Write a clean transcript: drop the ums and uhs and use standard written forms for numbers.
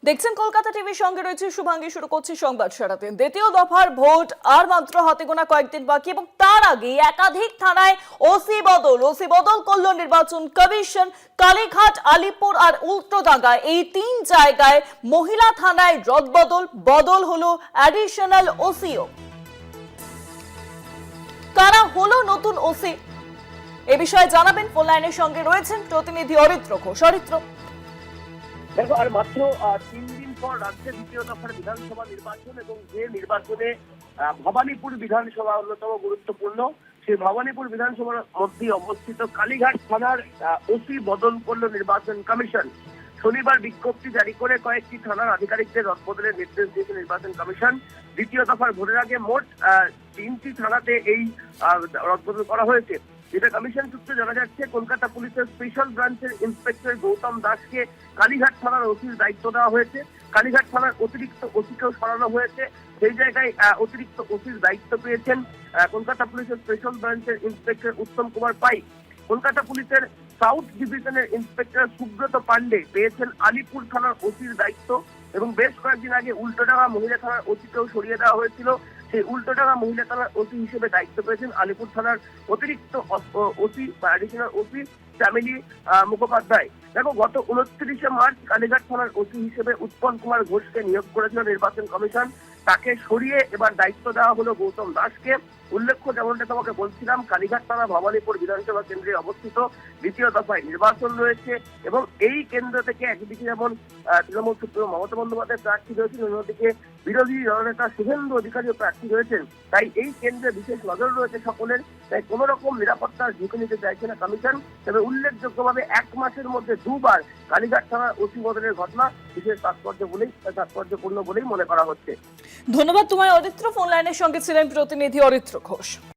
দেখছেন কলকাতা টিভির সঙ্গে রয়েছে শুভাঙ্গী। শুরু করছি সংবাদ সারাতে। দ্বিতীয় দফার ভোট আর মাত্র হাতে গোনা কয়েকদিন বাকি এবং তার আগে একাধিক থানায় ওসি বদল করল নির্বাচন কমিশন। কালীঘাট, আলিপুর আর উল্টোডাঙ্গা এই তিন জায়গায় মহিলা থানায় বদল হলো অ্যাডিশনাল ওসিও। কারা হলো নতুন ওসি এ বিষয়ে জানাবেন, ফোন লাইনের সঙ্গে রয়েছেন প্রতিনিধি অরিত্র ঘোষ। অরিত্র, দেখো, আর মাত্র 3 দিন পর রাজ্যে দ্বিতীয় দফার বিধানসভা নির্বাচন এবং যে নির্বাচনে ভবানীপুর বিধানসভা অন্যতম গুরুত্বপূর্ণ, সেই ভবানীপুর বিধানসভার মধ্যে অবস্থিত কালীঘাট থানার ওসি বদল করল নির্বাচন কমিশন। শনিবার বিজ্ঞপ্তি জারি করে কয়েকটি থানার আধিকারিকদের রদবদলের নির্দেশ দিয়েছে নির্বাচন কমিশন। দ্বিতীয় দফার ভোটের আগে মোট 3টি থানাতে এই রদবদল করা হয়েছে। যেটা কমিশন সূত্রে জানা যাচ্ছে, কলকাতা পুলিশের স্পেশাল ব্রাঞ্চের ইন্সপেক্টর গৌতম দাসকে কালীঘাট থানার ওসির দায়িত্ব দেওয়া হয়েছে। কালীঘাট থানার অতিরিক্ত ওসিকেও সরানো হয়েছে। সেই জায়গায় অতিরিক্ত ওসির দায়িত্ব পেয়েছেন কলকাতা পুলিশের স্পেশাল ব্রাঞ্চের ইন্সপেক্টর উত্তম কুমার পাই। কলকাতা পুলিশের সাউথ ডিভিশনের ইন্সপেক্টর সুব্রত পান্ডে পেয়েছেন আলিপুর থানার ওসির দায়িত্ব এবং বেশ কয়েকদিন আগে উল্টোডাঙ্গা মহিলা থানার ওসিকেও সরিয়ে দেওয়া হয়েছিল। সেই উল্টোডাঙ্গা মহিলা থানার ওসি হিসেবে দায়িত্ব পেয়েছেন আলিপুর থানার অতিরিক্ত ওসি বা অ্যাডিশনাল ওসি চামেলি মুখোপাধ্যায়। দেখো, গত 29শে মার্চ কালীঘাট থানার ওসি হিসেবে উৎপল কুমার ঘোষকে নিয়োগ করেছিল নির্বাচন কমিশন। তাকে সরিয়ে এবার দায়িত্ব দেওয়া হলো গৌতম দাসকে। উল্লেখ্য, যেমনটা তোমাকে বলছিলাম, কালীঘাট থানা ভবানীপুর বিধানসভা কেন্দ্রে অবস্থিত। দ্বিতীয় দফায় নির্বাচন রয়েছে এবং এই কেন্দ্র থেকে একদিকে যেমন তৃণমূল সুপ্রিমো মমতা বন্দ্যোপাধ্যায় প্রার্থী রয়েছেন, অন্যদিকে বিরোধী দলনেতা শুভেন্দু অধিকারীও প্রার্থী রয়েছেন। তাই এই কেন্দ্রে বিশেষ নজর রয়েছে সকলের। তাই কোনো রকম নিরাপত্তার ঝুঁকি নিতে চাইছে না কমিশন। তবে উল্লেখযোগ্যভাবে 1 মাসের মধ্যে 2 বার কালীঘাট থানার ওসি বদলের ঘটনা বিশেষ তাৎপর্যপূর্ণ বলেই মনে করা হচ্ছে। ধন্যবাদ তোমায় অরিত্র। ফোন লাইনের সঙ্গে ছিলেন প্রতিনিধি অরিত্র ঘোষ।